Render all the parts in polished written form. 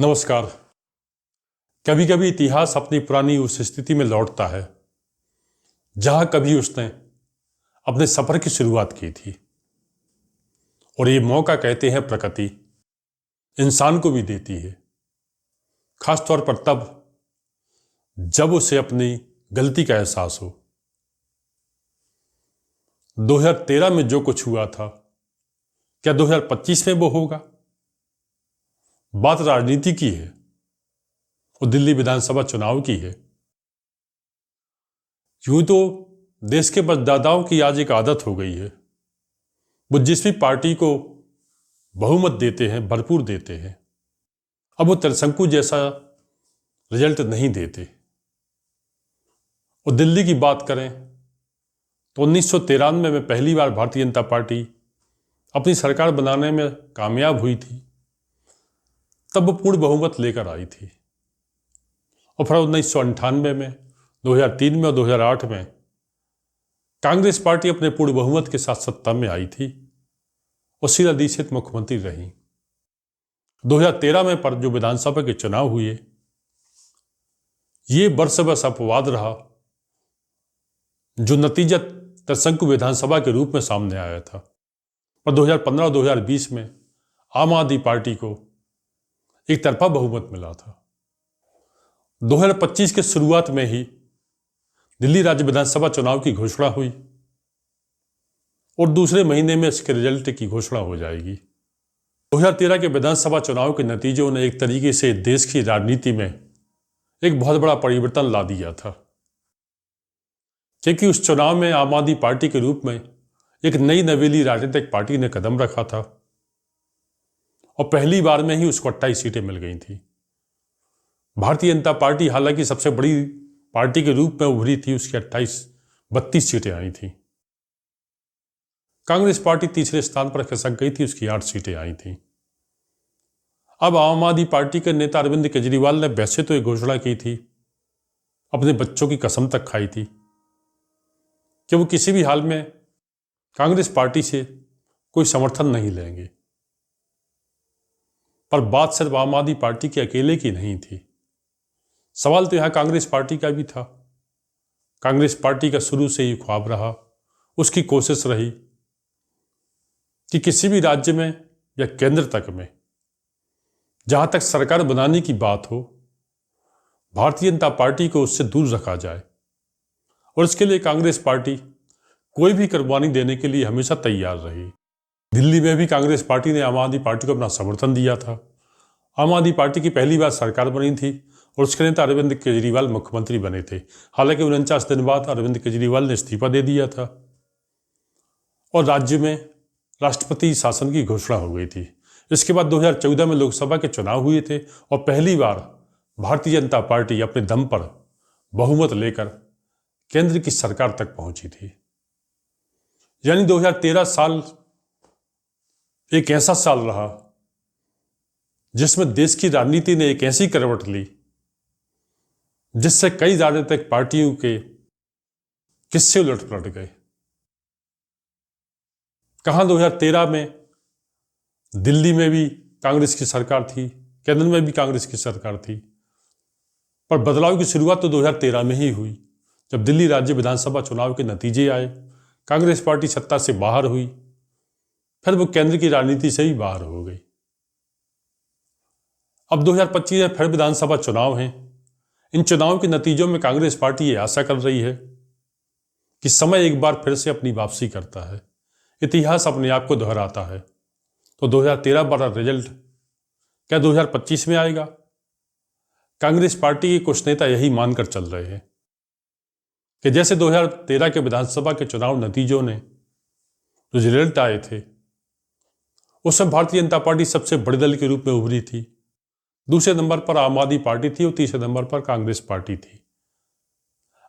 नमस्कार। कभी कभी इतिहास अपनी पुरानी उस स्थिति में लौटता है जहां कभी उसने अपने सफर की शुरुआत की थी। और ये मौका कहते हैं प्रकृति इंसान को भी देती है, खासतौर पर तब जब उसे अपनी गलती का एहसास हो। 2013 में जो कुछ हुआ था, क्या 2025 में वो होगा? बात राजनीति की है और दिल्ली विधानसभा चुनाव की है। यूं तो देश के मतदाताओं की आज एक आदत हो गई है, वो जिस भी पार्टी को बहुमत देते हैं, भरपूर देते हैं, अब वो त्रिशंकु जैसा रिजल्ट नहीं देते। और दिल्ली की बात करें तो 1993 में पहली बार भारतीय जनता पार्टी अपनी सरकार बनाने में कामयाब हुई थी, तब वो पूर्ण बहुमत लेकर आई थी। और फिर 1998 में, 2003 में और 2008 में कांग्रेस पार्टी अपने पूर्ण बहुमत के साथ सत्ता में आई थी और शीला दीक्षित मुख्यमंत्री रही। 2013 में पर जो विधानसभा के चुनाव हुए, ये वर्ष बस अपवाद रहा जो नतीजा त्रिशंकु विधानसभा के रूप में सामने आया था। पर 2015 और 2020 में आम आदमी पार्टी को एक तरफा बहुमत मिला था। 2025 के शुरुआत में ही दिल्ली राज्य विधानसभा चुनाव की घोषणा हुई और दूसरे महीने में इसके रिजल्ट की घोषणा हो जाएगी। 2013 के विधानसभा चुनाव के नतीजों ने एक तरीके से देश की राजनीति में एक बहुत बड़ा परिवर्तन ला दिया था, क्योंकि उस चुनाव में आम आदमी पार्टी के रूप में एक नई नवेली राजनीतिक पार्टी ने कदम रखा था और पहली बार में ही उसको 28 सीटें मिल गई थी। भारतीय जनता पार्टी हालांकि सबसे बड़ी पार्टी के रूप में उभरी थी, उसकी 32 सीटें आई थी। कांग्रेस पार्टी तीसरे स्थान पर खिसक गई थी, उसकी 8 सीटें आई थी। अब आम आदमी पार्टी के नेता अरविंद केजरीवाल ने वैसे तो एक घोषणा की थी, अपने बच्चों की कसम तक खाई थी कि वो किसी भी हाल में कांग्रेस पार्टी से कोई समर्थन नहीं लेंगे। पर बात सिर्फ आम आदमी पार्टी के अकेले की नहीं थी, सवाल तो यहां कांग्रेस पार्टी का भी था। कांग्रेस पार्टी का शुरू से ही ख्वाब रहा, उसकी कोशिश रही कि किसी भी राज्य में या केंद्र तक में जहां तक सरकार बनाने की बात हो, भारतीय जनता पार्टी को उससे दूर रखा जाए। और इसके लिए कांग्रेस पार्टी कोई भी कुर्बानी देने के लिए हमेशा तैयार रही। दिल्ली में भी कांग्रेस पार्टी ने आम आदमी पार्टी को अपना समर्थन दिया था। आम आदमी पार्टी की पहली बार सरकार बनी थी और उसके नेता अरविंद केजरीवाल मुख्यमंत्री बने थे। हालांकि 49 दिन बाद अरविंद केजरीवाल ने इस्तीफा दे दिया था और राज्य में राष्ट्रपति शासन की घोषणा हो गई थी। इसके बाद 2014 में लोकसभा के चुनाव हुए थे और पहली बार भारतीय जनता पार्टी अपने दम पर बहुमत लेकर केंद्र की सरकार तक पहुंची थी। यानी 2013 साल एक ऐसा साल रहा जिसमें देश की राजनीति ने एक ऐसी करवट ली जिससे कई राजनीतिक पार्टियों के किस्से उलट पलट गए। कहां 2013 में दिल्ली में भी कांग्रेस की सरकार थी, केंद्र में भी कांग्रेस की सरकार थी, पर बदलाव की शुरुआत तो 2013 में ही हुई जब दिल्ली राज्य विधानसभा चुनाव के नतीजे आए। कांग्रेस पार्टी सत्ता से बाहर हुई, फिर वो केंद्र की राजनीति से ही बाहर हो गई। अब 2025 में फिर विधानसभा चुनाव हैं। इन चुनाव के नतीजों में कांग्रेस पार्टी ये आशा कर रही है कि समय एक बार फिर से अपनी वापसी करता है, इतिहास अपने आप को दोहराता है। तो 2013 वाला रिजल्ट क्या 2025 में आएगा? कांग्रेस पार्टी के कुछ नेता यही मानकर चल रहे हैं कि जैसे 2013 के विधानसभा के चुनाव नतीजों ने जो रिजल्ट आए थे, उसमें भारतीय जनता पार्टी सबसे बड़े दल के रूप में उभरी थी। दूसरे नंबर पर आम आदमी पार्टी थी और तीसरे नंबर पर कांग्रेस पार्टी थी।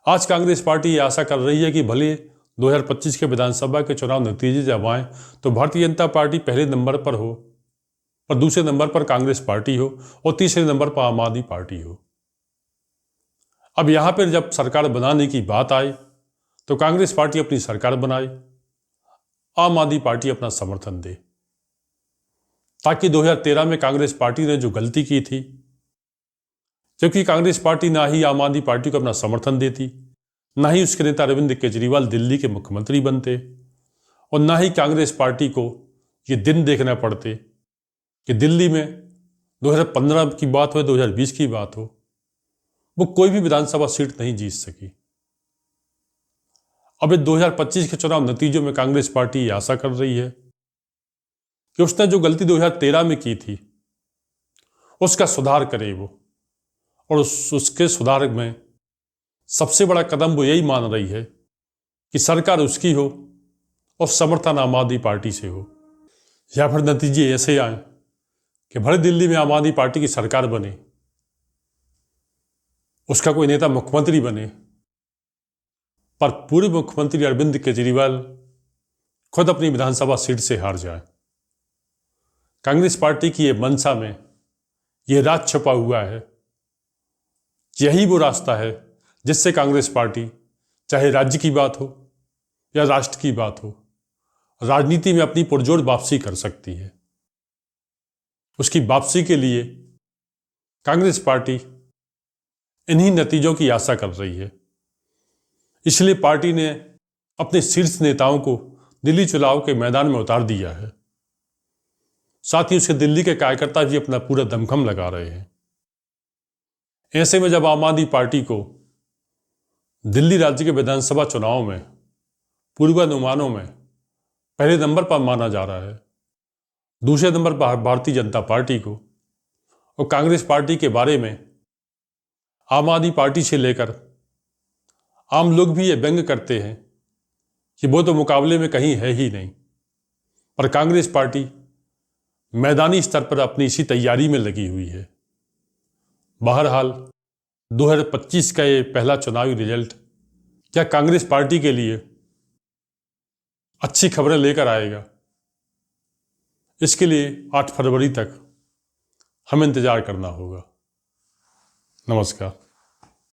आज कांग्रेस पार्टी ये आशा कर रही है कि भले 2025 के विधानसभा के चुनाव नतीजे जब आए तो भारतीय जनता पार्टी पहले नंबर पर हो, पर दूसरे नंबर पर कांग्रेस पार्टी हो और तीसरे नंबर पर आम आदमी पार्टी हो। अब यहां पर जब सरकार बनाने की बात आए तो कांग्रेस पार्टी अपनी सरकार बनाए, आम आदमी पार्टी अपना समर्थन दे, ताकि 2013 में कांग्रेस पार्टी ने जो गलती की थी क्योंकि कांग्रेस पार्टी ना ही आम आदमी पार्टी को अपना समर्थन देती, ना ही उसके नेता अरविंद केजरीवाल दिल्ली के मुख्यमंत्री बनते, और ना ही कांग्रेस पार्टी को ये दिन देखना पड़ते कि दिल्ली में 2015 की बात हो, 2020 की बात हो, वो कोई भी विधानसभा सीट नहीं जीत सकी। अब 2025 के चुनाव नतीजों में कांग्रेस पार्टी ये आशा कर रही है कि उसने जो गलती 2013 में की थी उसका सुधार करे वो, और उसके सुधार में सबसे बड़ा कदम वो यही मान रही है कि सरकार उसकी हो और समर्थन आम आदमी पार्टी से हो, या फिर नतीजे ऐसे आए कि भले दिल्ली में आम आदमी पार्टी की सरकार बने, उसका कोई नेता मुख्यमंत्री बने, पर पूर्व मुख्यमंत्री अरविंद केजरीवाल खुद अपनी विधानसभा सीट से हार जाए। कांग्रेस पार्टी की ये मंशा में ये राज छुपा हुआ है। यही वो रास्ता है जिससे कांग्रेस पार्टी, चाहे राज्य की बात हो या राष्ट्र की बात हो, राजनीति में अपनी पुरजोर वापसी कर सकती है। उसकी वापसी के लिए कांग्रेस पार्टी इन्हीं नतीजों की आशा कर रही है। इसलिए पार्टी ने अपने शीर्ष नेताओं को दिल्ली चुनाव के मैदान में उतार दिया है। साथ ही उसके दिल्ली के कार्यकर्ता भी अपना पूरा दमखम लगा रहे हैं। ऐसे में जब आम आदमी पार्टी को दिल्ली राज्य के विधानसभा चुनाव में पूर्वानुमानों में पहले नंबर पर माना जा रहा है, दूसरे नंबर पर भारतीय जनता पार्टी को, और कांग्रेस पार्टी के बारे में आम आदमी पार्टी से लेकर आम लोग भी ये व्यंग करते हैं कि वो तो मुकाबले में कहीं है ही नहीं। पर कांग्रेस पार्टी मैदानी स्तर पर अपनी इसी तैयारी में लगी हुई है। बहरहाल 2025 का ये पहला चुनावी रिजल्ट क्या कांग्रेस पार्टी के लिए अच्छी खबरें लेकर आएगा, इसके लिए 8 फरवरी तक हमें इंतजार करना होगा। नमस्कार।